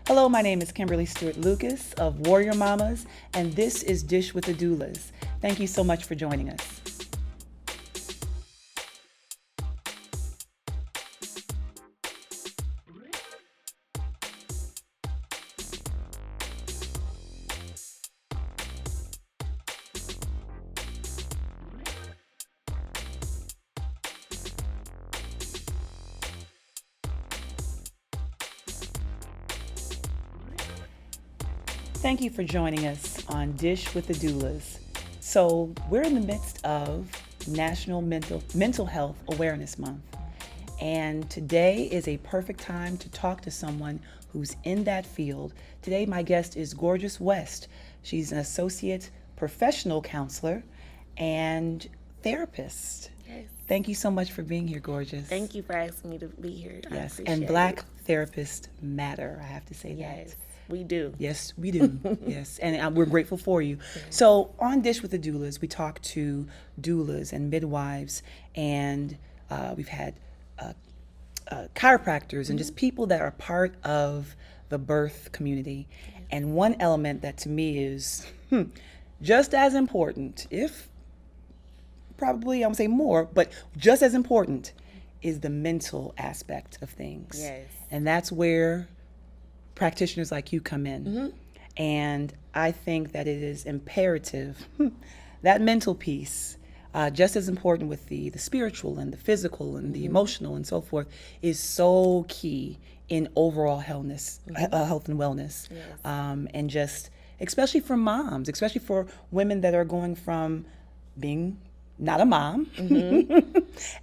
Hello, my name is Kimberly Stewart-Lucas of Warrior Mamas, and this is Dish with the Doulas. Thank you so much for joining us. Thank you for joining us on Dish with the Doulas. So we're in the midst of National Mental Health Awareness Month. And today is a perfect time to talk to someone who's in that field. Today, my guest is Gorgeous West. She's an associate professional counselor and therapist. Yes. Thank you so much for being here, Gorgeous. Thank you for asking me to be here. Yes, I appreciate and Black therapists matter, I have to say Yes, that. we do. Yes, we do. Yes, and we're grateful for you. So on Dish with the Doulas, we talk to doulas and midwives, and we've had chiropractors and just people that are part of the birth community. And one element that to me is just as important, if probably I would say more, but just as important, is the mental aspect of things. Yes. And that's where practitioners like you come in. And I think that it is imperative, that mental piece, just as important with the spiritual and the physical and the emotional and so forth, is so key in overall health and wellness. Yes. And just, especially for moms, especially for women that are going from being not a mom,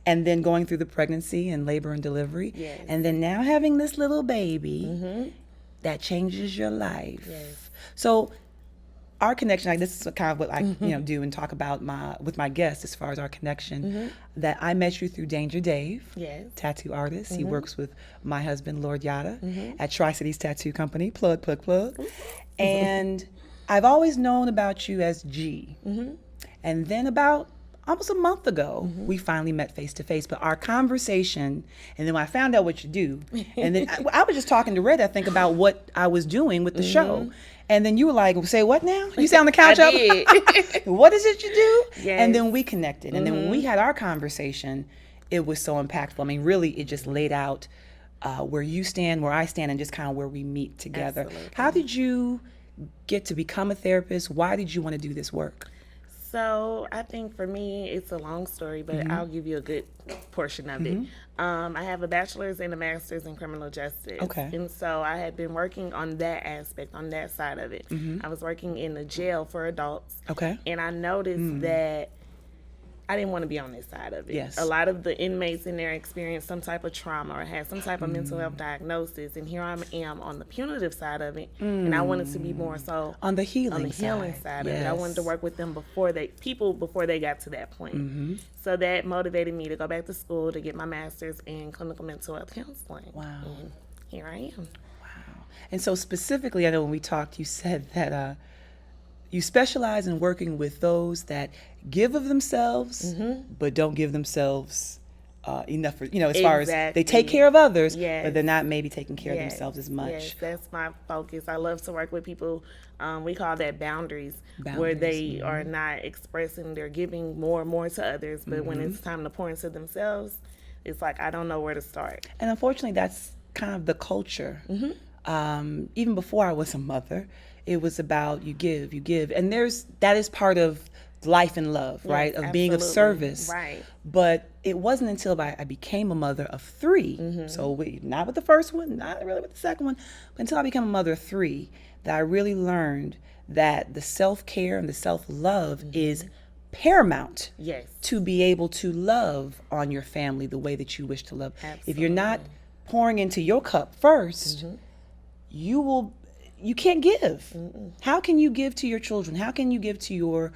and then going through the pregnancy and labor and delivery, Yes. and then now having this little baby that changes your life. Yes. So our connection, this is kind of what I do and talk about with my guests as far as our connection, that I met you through Danger Dave, Yes. tattoo artist. He works with my husband, Lord Yada, at Tri-Cities Tattoo Company, plug. And I've always known about you as G. And then about almost a month ago, we finally met face to face. But our conversation, and then when I found out what you do, and then I was just talking to Red, I think, about what I was doing with the show. And then you were like, say what now? You sat on the couch I did. What is it you do? Yes. And then we connected. And then when we had our conversation, it was so impactful. I mean, really, it just laid out where you stand, where I stand, and just kind of where we meet together. Absolutely. How did you get to become a therapist? Why did you want to do this work? So I think for me, it's a long story, but I'll give you a good portion of it. I have a bachelor's and a master's in criminal justice. Okay. And so I had been working on that aspect, on that side of it. I was working in a jail for adults. Okay. And I noticed that I didn't want to be on this side of it. Yes. A lot of the inmates in there experienced some type of trauma or had some type of mental health diagnosis, and here I am on the punitive side of it, and I wanted to be more so On the healing side of it. I wanted to work with them before they got to that point. So that motivated me to go back to school to get my master's in clinical mental health counseling. Wow. And here I am. Wow. And so specifically, I know when we talked, you said that you specialize in working with those that give of themselves, but don't give themselves enough for, as far as they take care of others, Yes. but they're not maybe taking care of Yes. themselves as much. Yes, that's my focus. I love to work with people. We call that boundaries, where Boundaries, they are not expressing, they're giving more and more to others, but when it's time to pour into themselves, it's like, I don't know where to start. And unfortunately, that's kind of the culture. Even before I was a mother, it was about you give, and that is part of life and love, right? Of being of absolutely. service. Right. But it wasn't until I became a mother of three, so not with the first one, not really with the second one, but until I became a mother of three, that I really learned that the self-care and the self-love is paramount Yes. to be able to love on your family the way that you wish to love. If you're not pouring into your cup first, you can't give. How can you give to your children? How can you give to your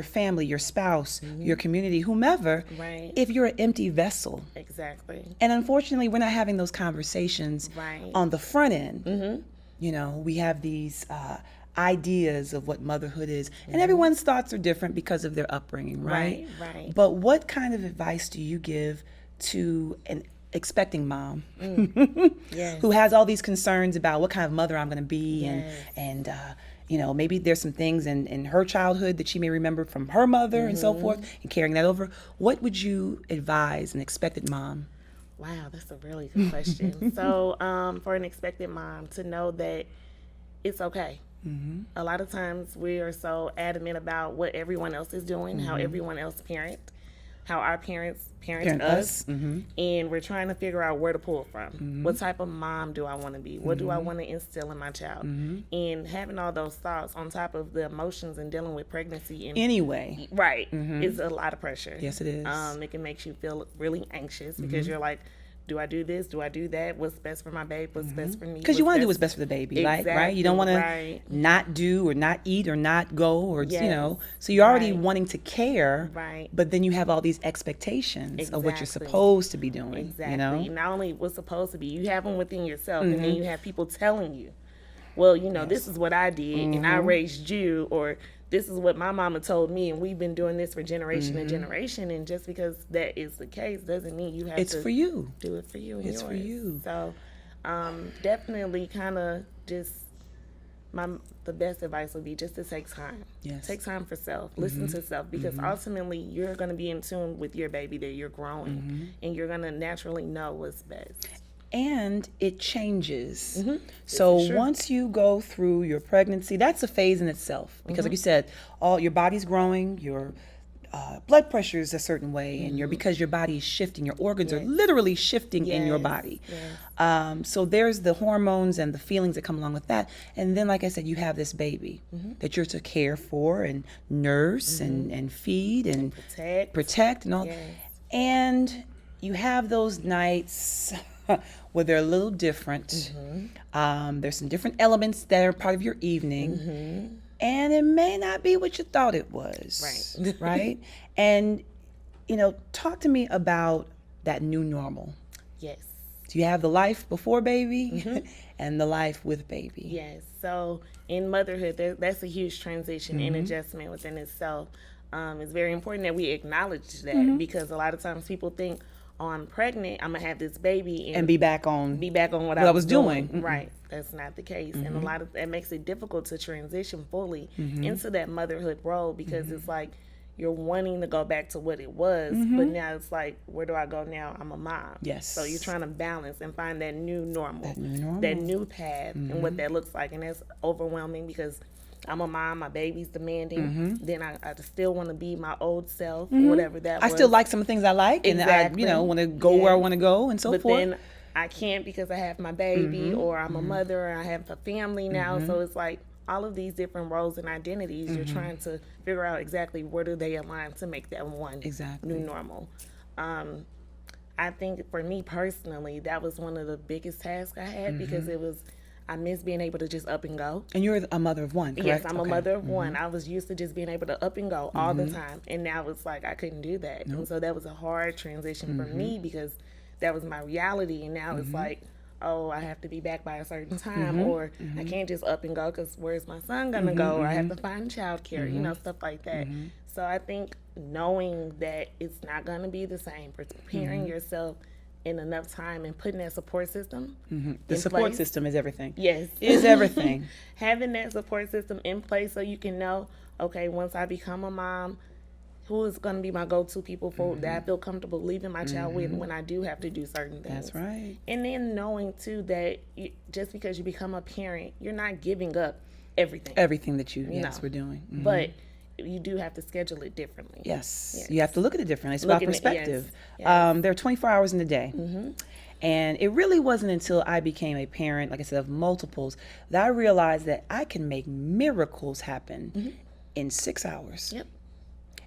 family, your spouse, your community, whomever, Right. if you're an empty vessel? Exactly. And unfortunately, we're not having those conversations Right. on the front end. We have these ideas of what motherhood is, and everyone's thoughts are different because of their upbringing, right? Right. But what kind of advice do you give to an expecting mom Yes. who has all these concerns about what kind of mother I'm going to be, Yes. and maybe there's some things in her childhood that she may remember from her mother and so forth, and carrying that over. What would you advise an expected mom? Wow, that's a really good question. So, for an expected mom to know that it's okay. A lot of times we are so adamant about what everyone else is doing, how everyone else how our parents parent us, and we're trying to figure out where to pull from. What type of mom do I want to be? What do I want to instill in my child? And having all those thoughts on top of the emotions and dealing with pregnancy and Anyway, right, is a lot of pressure. Yes, it is. It can make you feel really anxious because you're like, do I do this? Do I do that? What's best for my babe? What's best for me? because you want to do what's best for the baby, like, right? You don't want to not do or not eat or not go or so you're already wanting to care, right? But then you have all these expectations of what you're supposed to be doing. Exactly. Not only what's supposed to be, you have them within yourself, and then you have people telling you, well, this is what I did, and I raised you, or this is what my mama told me, and we've been doing this for generation and generation. And just because that is the case doesn't mean you have to. It's for you. Do it for you. And it's yours. for you. So, definitely, kind of just the best advice would be just to take time. Yes. Take time for self. Listen to self, because ultimately you're going to be in tune with your baby that you're growing, and you're going to naturally know what's best. And it changes. So once you go through your pregnancy, that's a phase in itself. Because like you said, all your body's growing, your blood pressure is a certain way, and because your body is shifting, your organs are literally shifting in your body. So there's the hormones and the feelings that come along with that. And then, like I said, you have this baby that you're to care for and nurse and feed and protect and all. And you have those nights where they're a little different. There's some different elements that are part of your evening, and it may not be what you thought it was. Right? And talk to me about that new normal. Yes. Do you have the life before baby and the life with baby? Yes. So in motherhood, that's a huge transition and adjustment within itself. It's very important that we acknowledge that, because a lot of times people think, oh, I'm pregnant, I'm gonna have this baby and be back on what I was doing. Right. That's not the case. And a lot of that makes it difficult to transition fully into that motherhood role, because it's like you're wanting to go back to what it was, but now it's like, where do I go now? I'm a mom. Yes. So you're trying to balance and find that new normal, that new path, and what that looks like. And that's overwhelming, because I'm a mom, my baby's demanding. Then I still want to be my old self, whatever that was. I still like some things I like, and I, want to go where I want to go, and so forth. But then I can't, because I have my baby, or I'm a mother, and I have a family now. So it's like all of these different roles and identities. You're trying to figure out exactly where do they align to make that one new normal. I think for me personally, that was one of the biggest tasks I had, because I miss being able to just up and go. And you're a mother of one, correct? Yes, I'm a mother of one. I was used to just being able to up and go all the time. And now it's like I couldn't do that. And so that was a hard transition for me, because that was my reality. And now it's like, oh, I have to be back by a certain time, or I can't just up and go, because where's my son going to go? Or I have to find childcare, stuff like that. So I think knowing that it's not going to be the same, preparing yourself in enough time and putting that support system the support system is everything. Yes. Is everything. Having that support system in place, so you can know, okay, once I become a mom, who is going to be my go-to people for that I feel comfortable leaving my child with when I do have to do certain things. That's right. And then knowing too that just because you become a parent, you're not giving up everything that you we're doing. But you do have to schedule it differently. Yes. You have to look at it differently. It's about perspective. There are 24 hours in the day. And it really wasn't until I became a parent, like I said, of multiples, that I realized that I can make miracles happen in 6 hours.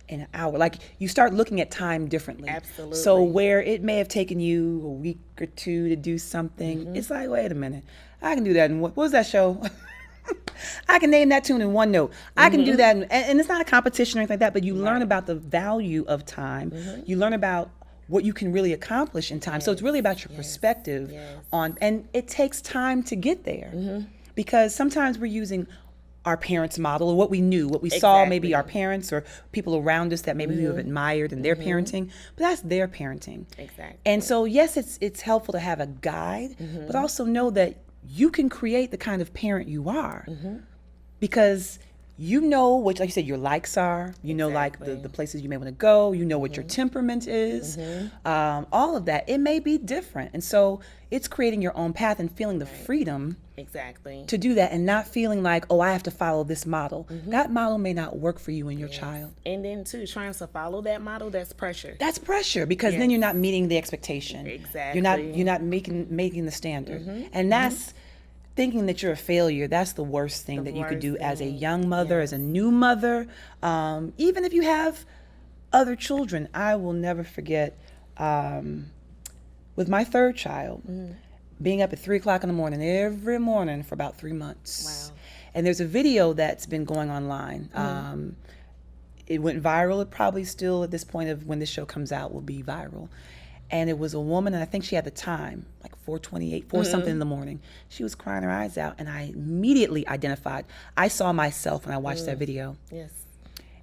In an hour. Like, you start looking at time differently. Absolutely. So where it may have taken you a week or two to do something, it's like, wait a minute, I can do that in what was that show? I can name that tune in one note. I can do that, and it's not a competition or anything like that, but you learn about the value of time. You learn about what you can really accomplish in time. So it's really about your perspective on, and it takes time to get there, because sometimes we're using our parents' model, or what we knew, what we saw, maybe Exactly. our parents or people around us that maybe we have admired in their parenting, but that's their parenting. Exactly. And so, yes, it's helpful to have a guide, but also know that you can create the kind of parent you are, because you know what, like you said, your likes are, you know, like the places you may want to go, you know what your temperament is, all of that. It may be different. And so it's creating your own path and feeling the freedom Exactly. to do that, and not feeling like, oh, I have to follow this model. That model may not work for you and your child. And then too, trying to follow that model, that's pressure. That's pressure, because then you're not meeting the expectation. Exactly. You're not making the standard. And that's thinking that you're a failure. That's the worst thing that you could do as a young mother, as a new mother. Even if you have other children, I will never forget with my third child, being up at 3:00 in the morning every morning for about 3 months. Wow. And there's a video that's been going online. It went viral. It probably still, at this point of when this show comes out, will be viral. And it was a woman, and I think she had the time, like 4:28, 4 something in the morning. She was crying her eyes out, and I immediately identified. I saw myself when I watched that video. Yes.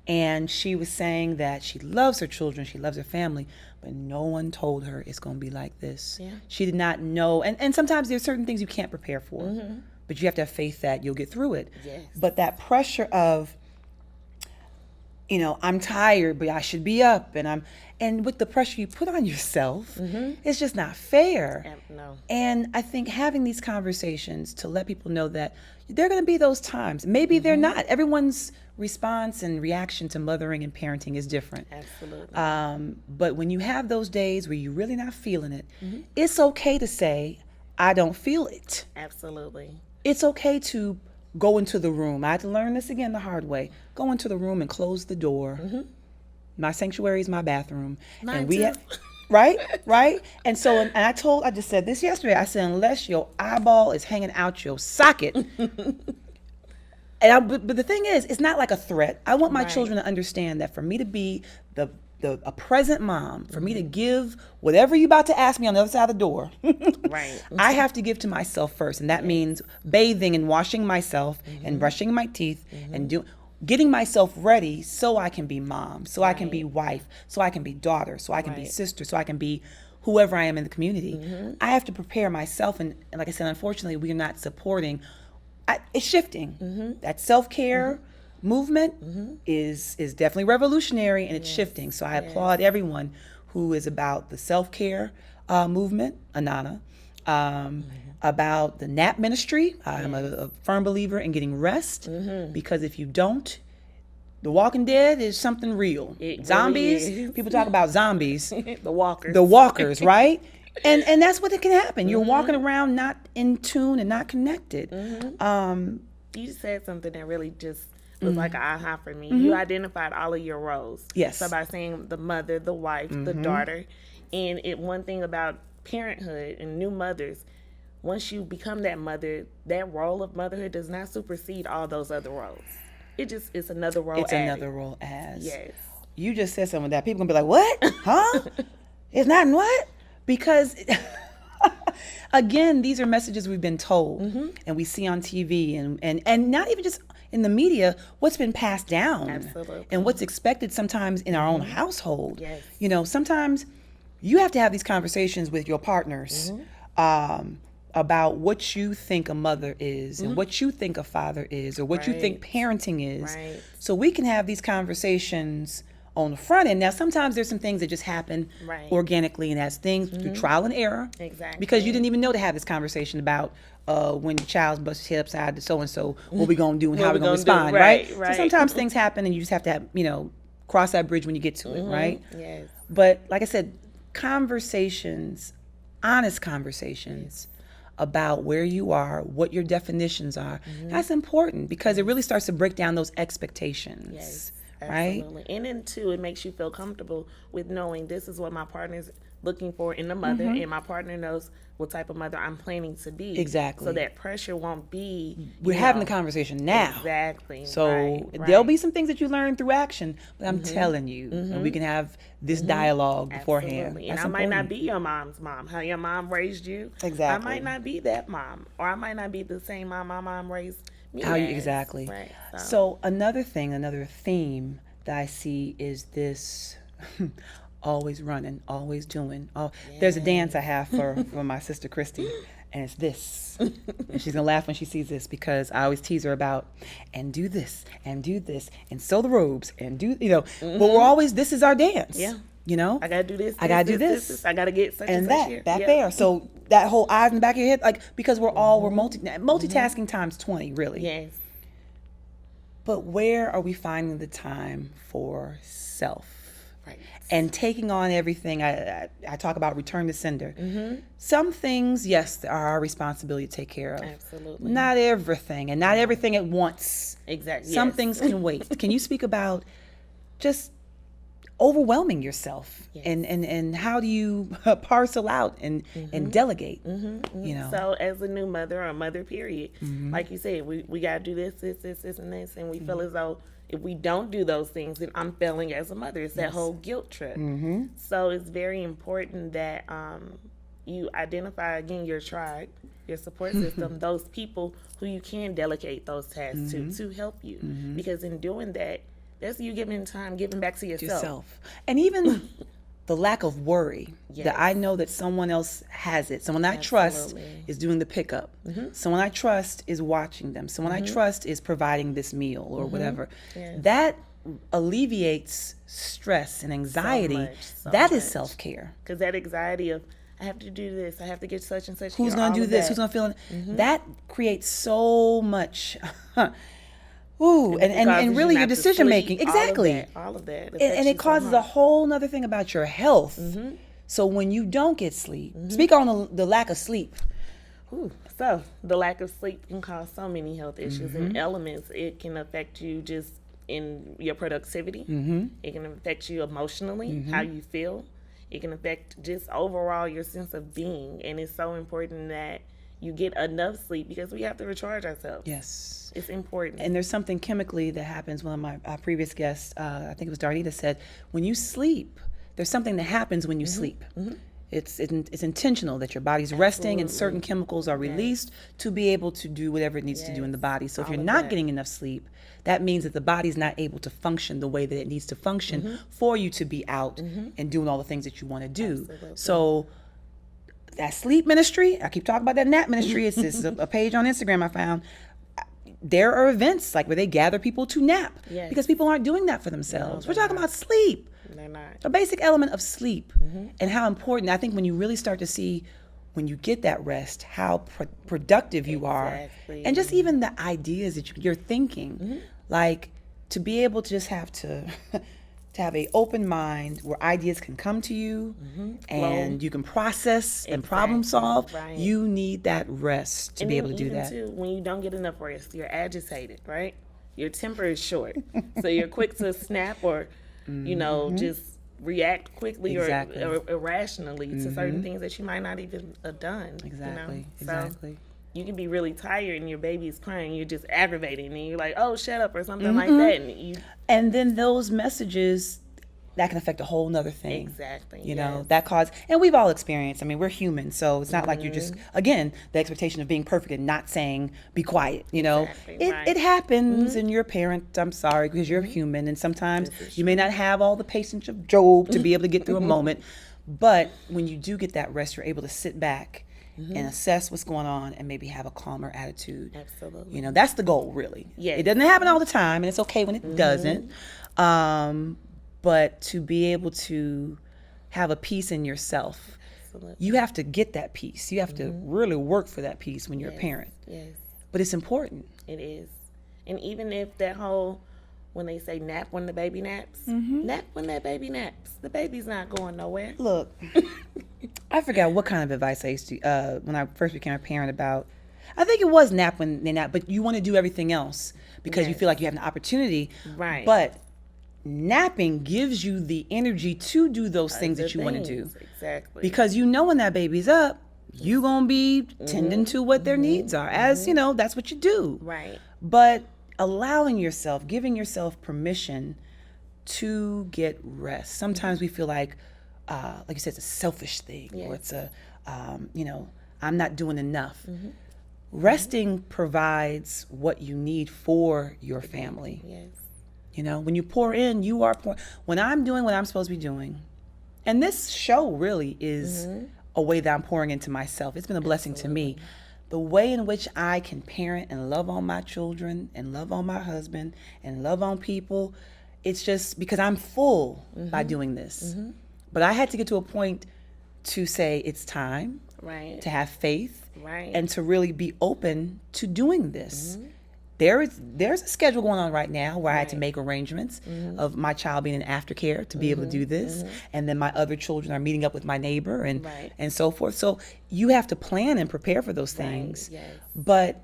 And she was saying that she loves her children, she loves her family, but no one told her it's going to be like this. Yeah. She did not know. And sometimes there's certain things you can't prepare for, but you have to have faith that you'll get through it. Yes. But that pressure of, you know, I'm tired, but I should be up, and with the pressure you put on yourself, it's just not fair. No. And I think having these conversations to let people know that there are going to be those times. Maybe they're not. Everyone's response and reaction to mothering and parenting is different. Absolutely. But when you have those days where you're really not feeling it, it's okay to say, I don't feel it. Absolutely. It's okay to go into the room. I had to learn this again the hard way. Go into the room and close the door. My sanctuary is my bathroom. Mine and we too. right? And so, and I just said this yesterday. I said, unless your eyeball is hanging out your socket. But the thing is, it's not like a threat. I want my children to understand that for me to be a present mom, for me to give whatever you're about to ask me on the other side of the door, Right. I have to give to myself first. And that means bathing and washing myself and brushing my teeth and getting myself ready so I can be mom, so I can be wife, so I can be daughter, so I can be sister, so I can be whoever I am in the community. I have to prepare myself. And like I said, unfortunately, we are not supporting. It's shifting. That self-care movement is definitely revolutionary, and it's shifting. So I applaud everyone who is about the self-care movement, Anana, about the nap ministry. I'm a firm believer in getting rest, because if you don't, The Walking Dead is something real. Zombies, really is. people talk about zombies. The walkers. The walkers, right? And that's what it can happen. You're walking around not in tune and not connected. You said something that really just was like an aha for me. You identified all of your roles. Yes. So by saying the mother, the wife, the daughter, and one thing about parenthood and new mothers, once you become that mother, that role of motherhood does not supersede all those other roles. It's another role. It's another role as. Yes. You just said something that people gonna be like, what? Huh? It's not what? Because again, these are messages we've been told and we see on TV and not even just in the media, what's been passed down. Absolutely. And what's expected sometimes in our own household. Yes. You know, sometimes you have to have these conversations with your partners about what you think a mother is and what you think a father is or what you think parenting is. Right. So we can have these conversations on the front end. Now, sometimes there's some things that just happen organically and as things through trial and error. Exactly. Because you didn't even know to have this conversation about when your child's busted his head upside to so-and-so, what we going to do and how we going to respond, right? So sometimes things happen and you just have to have, cross that bridge when you get to it, right? Yes. But like I said, conversations, honest conversations about where you are, what your definitions are, that's important because it really starts to break down those expectations. Yes. Right? Absolutely. And then too, it makes you feel comfortable with knowing this is what my partner's looking for in a mother, and my partner knows what type of mother I'm planning to be. Exactly. So that pressure won't be. We're having the conversation now. Exactly. So there'll be some things that you learn through action, but I'm telling you, and we can have this dialogue beforehand. Absolutely. And I might not be your mom's mom. How your mom raised you. Exactly. I might not be that mom, or I might not be the same mom my mom raised me as. Exactly. Right. So another theme that I see is this always running, always doing. There's a dance I have for my sister Christy, and it's this. And she's gonna laugh when she sees this because I always tease her about and do this and sew the robes and do but we're always, this is our dance. Yeah. I gotta do this. I gotta do this. I gotta get such and such here. that there. So that whole eyes in the back of your head, like, because we're multitasking times 20, really. Yes. But where are we finding the time for self? Right. And taking on everything. I talk about return to sender. Some things, yes, are our responsibility to take care of. Absolutely. Not everything, and not everything at once. Exactly. Some things can wait. Can you speak about just overwhelming yourself, and how do you parcel out and delegate? So as a new mother or mother period, like you said, we gotta do this, and this, and we feel as though if we don't do those things, then I'm failing as a mother. It's that whole guilt trip. So it's very important that you identify, again, your tribe, your support system, those people who you can delegate those tasks to help you. Because in doing that, that's you giving back to yourself. And even the lack of worry that I know that someone else has it. Someone I trust is doing the pickup. Someone I trust is watching them. Someone I trust is providing this meal or whatever. That alleviates stress and anxiety. That is self-care. Because that anxiety of, I have to do this, I have to get such and such. Who's going to do this? Who's going to feel it? That creates so much... and really your decision making. Exactly. All of that. And it causes a whole nother thing about your health. So when you don't get sleep, speak on the lack of sleep. So the lack of sleep can cause so many health issues and elements. It can affect you just in your productivity. It can affect you emotionally, how you feel. It can affect just overall your sense of being. And it's so important that you get enough sleep because we have to recharge ourselves. Yes. It's important. And there's something chemically that happens. One of my previous guests, I think it was Darnita, said, when you sleep, there's something that happens when you sleep. It's intentional that your body's resting and certain chemicals are released to be able to do whatever it needs to do in the body. So if you're not getting enough sleep, that means that the body's not able to function the way that it needs to function for you to be out and doing all the things that you want to do. Absolutely. So that sleep ministry, I keep talking about that nap ministry. It's a page on Instagram I found. There are events like where they gather people to nap because people aren't doing that for themselves. We're talking about sleep. They're not. A basic element of sleep and how important. I think when you really start to see, when you get that rest, how productive you are, and just even the ideas that you're thinking, like to be able to just have to have a open mind where ideas can come to you and you can process and problem solve. You need that rest to be able to do that. Too, when you don't get enough rest, you're agitated, right? Your temper is short. So you're quick to snap or, just react quickly or irrationally to certain things that you might not even have done. Exactly. So you can be really tired and your baby's crying, you're just aggravating and you're like, oh, shut up or something like that. And then those messages, that can affect a whole nother thing. Exactly. That cause, and we've all experienced, we're human, so it's not like you're just, again, the expectation of being perfect and not saying, be quiet, It happens and you're a parent, I'm sorry, because you're human, and sometimes you may not have all the patience of Job to be able to get through a moment, but when you do get that rest, you're able to sit back and assess what's going on and maybe have a calmer attitude. Absolutely. That's the goal, really. Yes. It doesn't happen all the time, and it's okay when it doesn't. But to be able to have a peace in yourself, you have to get that peace. You have to really work for that peace when you're a parent. Yes. But it's important. It is. And even if that whole, when they say nap when the baby naps, nap when that baby naps. The baby's not going nowhere. Look, I forgot what kind of advice I used to, when I first became a parent, about, I think it was nap when they nap, but you want to do everything else because you feel like you have an opportunity. Right. But napping gives you the energy to do those things that you want to do. Exactly. Because you know when that baby's up, you're going to be tending to what their needs are. As, you know, that's what you do. Right. But allowing yourself, giving yourself permission to get rest. Sometimes we feel like you said, it's a selfish thing, or it's a, you know, I'm not doing enough. Resting provides what you need for your family. Yes. You know, when you pour in, you are pouring. When I'm doing what I'm supposed to be doing, and this show really is a way that I'm pouring into myself. It's been a blessing to me. The way in which I can parent and love on my children and love on my husband and love on people, it's just because I'm full by doing this. But I had to get to a point to say it's time, Right. to have faith, Right. and to really be open to doing this. There's a schedule going on right now where I had to make arrangements of my child being in aftercare to be able to do this, and then my other children are meeting up with my neighbor and so forth. So you have to plan and prepare for those things. Yes. But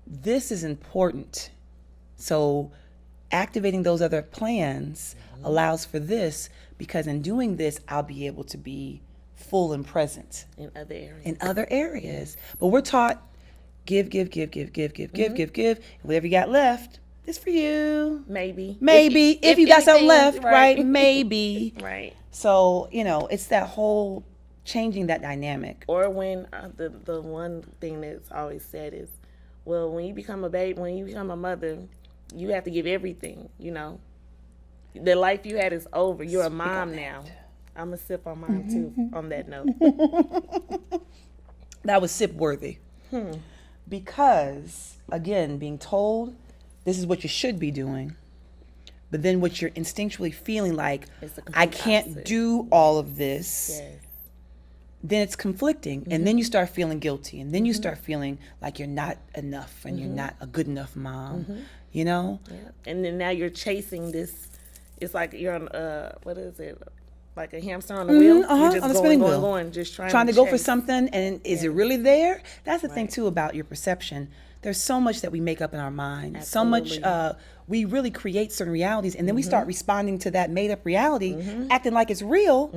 this is important. So activating those other plans allows for this, because in doing this, I'll be able to be full and present In other areas. in other areas. But we're taught give. Whatever you got left is for you. Maybe. If you got something anything, left, right? Maybe. Right. So, you know, it's that whole changing that dynamic. Or when the one thing that's always said is, well, when you become a baby, when you become a mother, you have to give everything, you know. The life you had is over. You're a mom now. I'm going to sip on mine too, on that note. That was sip worthy. Because, again, being told this is what you should be doing, but then what you're instinctually feeling like, It's the complete I can't opposite. do all of this, Yes. then it's conflicting. And then you start feeling guilty. And then you start feeling like you're not enough and you're not a good enough mom, you know? Yeah. And then now you're chasing this. It's like you're on, what is it? Like a hamster on a wheel. You're on just a spinning going, wheel. going, just trying To go for chase. something, and is it really there? That's the thing Right. too about your perception. There's so much that we make up in our mind. So much we really create certain realities, and then we start responding to that made up reality, acting like it's real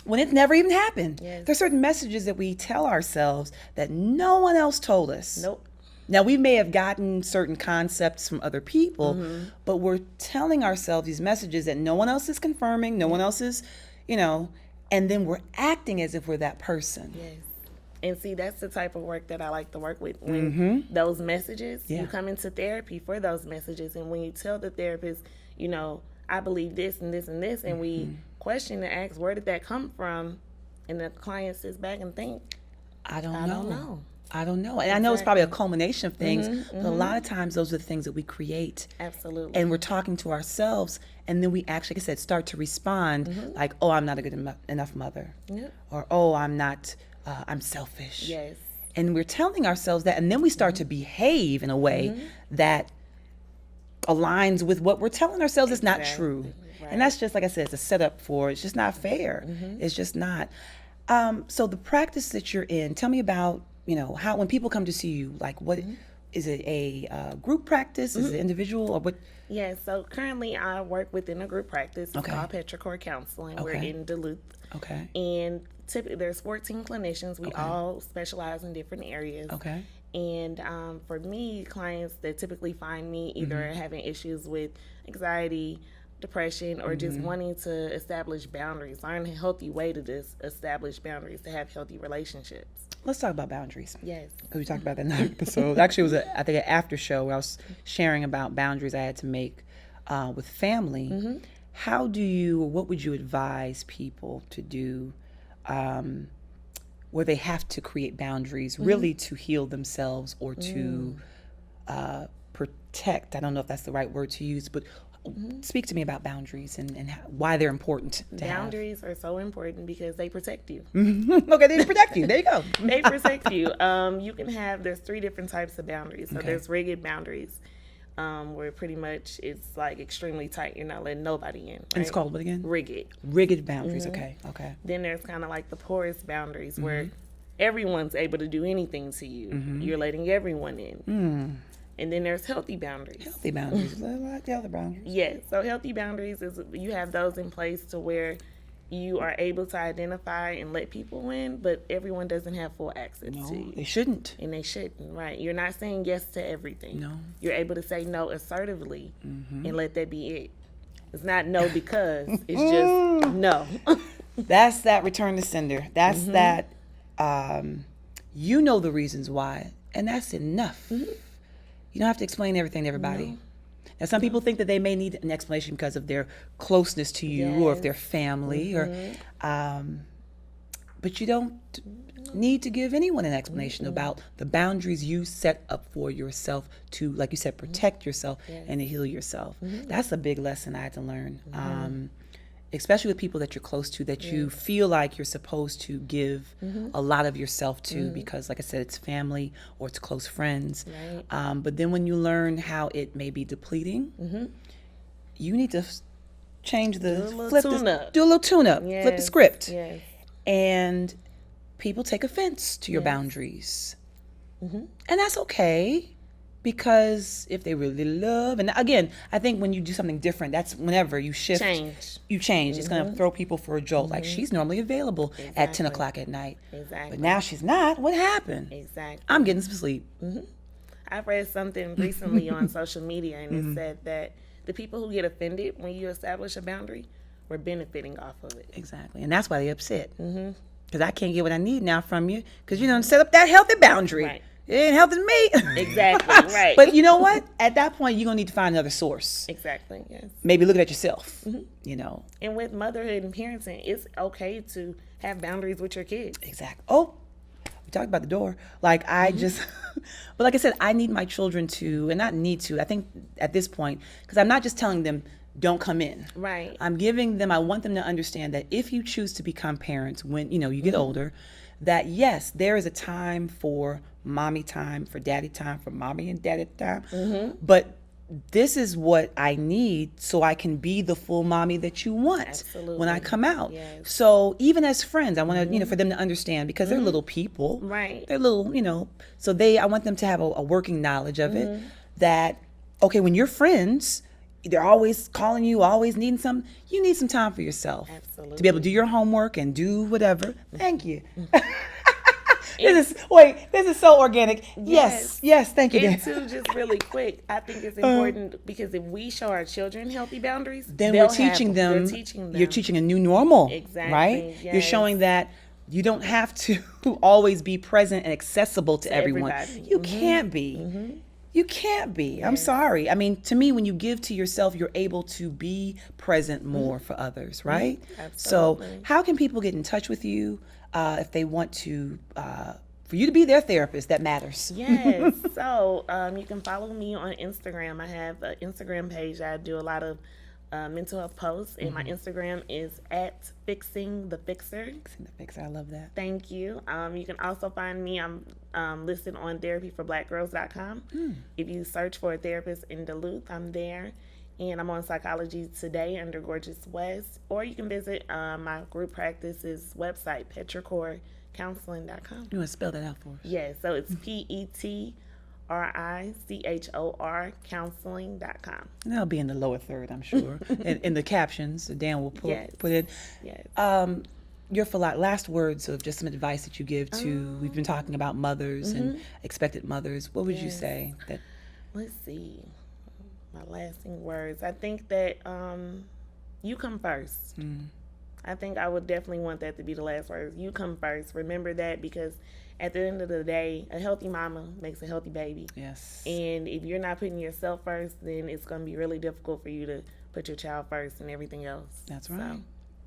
when it never even happened. Yes. There's certain messages that we tell ourselves that no one else told us. Nope. Now, we may have gotten certain concepts from other people, but we're telling ourselves these messages that no one else is confirming, no one else is, you know, and then we're acting as if we're that person. Yes. And see, that's the type of work that I like to work with. When those messages, Yeah. you come into therapy for those messages. And when you tell the therapist, you know, I believe this and this and this, and we question and ask, where did that come from? And the client sits back and think, I don't I know. don't know. I don't know. And I know it's probably a culmination of things, but a lot of times those are the things that we create. Absolutely. And we're talking to ourselves, and then we actually, like I said, start to respond like, oh, I'm not a good enough mother. Yep. Or, oh, I'm not, I'm selfish. Yes. And we're telling ourselves that, and then we start to behave in a way that aligns with what we're telling ourselves is not true. Right. And that's just, like I said, it's a setup for, it's just not fair. It's just not. So the practice that you're in, tell me about, you know, how, when people come to see you, like what, is it a group practice? Is it individual, or what? Yeah, so currently I work within a group practice. It's Okay. called Petrichor Counseling. We're Okay. in Duluth. Okay. And typically there's 14 clinicians. We all specialize in different areas. Okay. And for me, clients that typically find me either having issues with anxiety, depression, or just wanting to establish boundaries, learn a healthy way to just establish boundaries to have healthy relationships. Let's talk about boundaries. Yes. Because we talked about that in the episode. Actually, it was, I think, an after show where I was sharing about boundaries I had to make with family. How do you, or what would you advise people to do where they have to create boundaries really to heal themselves or to protect? I don't know if that's the right word to use, but speak to me about boundaries and why they're important to Boundaries are so important because they protect you. have. Okay, they protect you. There you go. They protect you. You can have, there's 3 different types of boundaries. So Okay. there's rigid boundaries, where pretty much it's like extremely tight. You're not letting nobody in. And it's right? called what again? Rigid. Rigid boundaries. Okay. Okay. Then there's kind of like the porous boundaries where everyone's able to do anything to you. You're letting everyone in. And then there's healthy boundaries. Healthy boundaries. I like the other boundaries. Yes. So healthy boundaries is you have those in place to where you are able to identify and let people in, but everyone doesn't have full access to you. They shouldn't. And they shouldn't, right? You're not saying yes to everything. No. You're able to say no assertively and let that be it. It's not no because, it's just no. That's that return to sender. That's that, you know the reasons why, and that's enough. You don't have to explain everything to everybody. No. Now, some people think that they may need an explanation because of their closeness to you or if they're family, or, but you don't need to give anyone an explanation about the boundaries you set up for yourself to, like you said, protect yourself and to heal yourself. That's a big lesson I had to learn. Especially with people that you're close to, that you feel like you're supposed to give a lot of yourself to because, like I said, it's family or it's close friends. Right. But then when you learn how it may be depleting, you need to change the, do a little tune-up, flip the script. Yes. And people take offense to your boundaries. And that's okay. Because if they really love, and again, I think when you do something different, that's whenever you shift, you change. It's going to throw people for a jolt. Like, she's normally available at 10 o'clock at night. Exactly. But now she's not. What happened? Exactly. I'm getting some sleep. I read something recently on social media, and it said that the people who get offended when you establish a boundary were benefiting off of it. Exactly. And that's why they're upset. Because I can't get what I need now from you because you don't set up that healthy boundary. Right. It ain't helping me. Exactly, right. But you know what? At that point, you're going to need to find another source. Exactly, yes. Maybe look at yourself, you know. And with motherhood and parenting, it's okay to have boundaries with your kids. Exactly. Oh, we talked about the door. Like, I just, but like I said, I need my children to, and not need to, I think at this point, because I'm not just telling them, don't come in. Right. I'm giving them, I want them to understand that if you choose to become parents when, you know, you get older, that yes, there is a time for mommy time, for daddy time, for mommy and daddy time. But this is what I need so I can be the full mommy that you want when I come out. Yes. So even as friends, I want to, you know, for them to understand because they're little people. Right. They're little, you know, so I want them to have a working knowledge of it that, okay, when you're friends, they're always calling you, always needing something. You need some time for yourself. Absolutely. To be able to do your homework and do whatever. Thank you. This is so organic. Yes, thank you. And too, just really quick, I think it's important because if we show our children healthy boundaries, then we're teaching them. You're teaching a new normal. Exactly. Right? Yes. You're showing that you don't have to always be present and accessible to everyone. Everybody. You can't be. You can't be. Yes. I'm sorry. I mean, to me, when you give to yourself, you're able to be present more for others, right? Absolutely. So how can people get in touch with you if they want to, for you to be their therapist? That matters. Yes. So you can follow me on Instagram. I have an Instagram page. I do a lot of mental health posts, and my Instagram is at Fixing the Fixer. Fixing the Fixer, I love that. Thank you. You can also find me. I'm listed on therapyforblackgirls.com. If you search for a therapist in Duluth, I'm there. And I'm on Psychology Today under Gorgeous West. Or you can visit my group practice's website, petrichorcounseling.com. You want to spell that out for us? Yes, so it's PETRICHOR counseling.com. And that'll be in the lower third, I'm sure. in the captions, Dan will put it. Yes. Your last words of just some advice that you give to, we've been talking about mothers and expected mothers. What would you say? Let's see. My lasting words. I think that you come first. I think I would definitely want that to be the last words. You come first. Remember that, because at the end of the day, a healthy mama makes a healthy baby. Yes. And if you're not putting yourself first, then it's going to be really difficult for you to put your child first and everything else. That's right.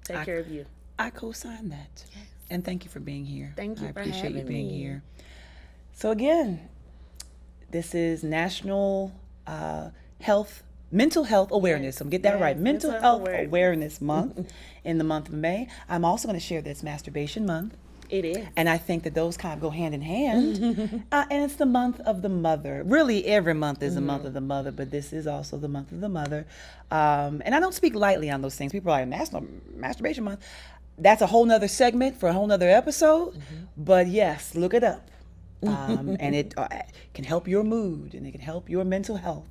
So take care of you. I co-sign that. Yes. And thank you for being here. Thank you for having me. I appreciate you being here. So again, this is National Mental Health Awareness. I'm get that right. Mental Health Awareness Month in the month of May. I'm also going to share this Masturbation Month. It is. And I think that those kind of go hand in hand. And it's the month of the mother. Really, every month is the month of the mother, but this is also the month of the mother. And I don't speak lightly on those things. People are like, National Masturbation Month. That's a whole nother segment for a whole nother episode. But yes, look it up. and it can help your mood and it can help your mental health.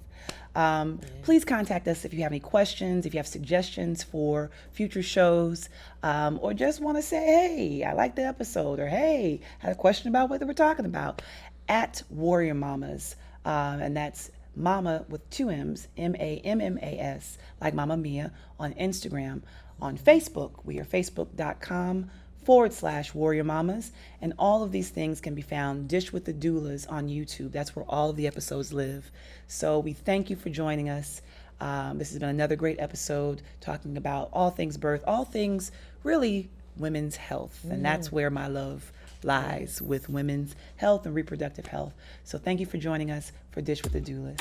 Please contact us if you have any questions, if you have suggestions for future shows, or just want to say, hey, I like the episode, or hey, I had a question about what we're talking about, at Warrior Mamas. And that's Mama with 2 M's, MAMMAS, like Mama Mia, on Instagram. On Facebook, we are facebook.com/Warrior Mamas. And all of these things can be found Dish with the Doulas on YouTube. That's where all of the episodes live. So we thank you for joining us. This has been another great episode talking about all things birth, all things really women's health. And that's where my love lies, with women's health and reproductive health. So thank you for joining us for Dish with the Doulas.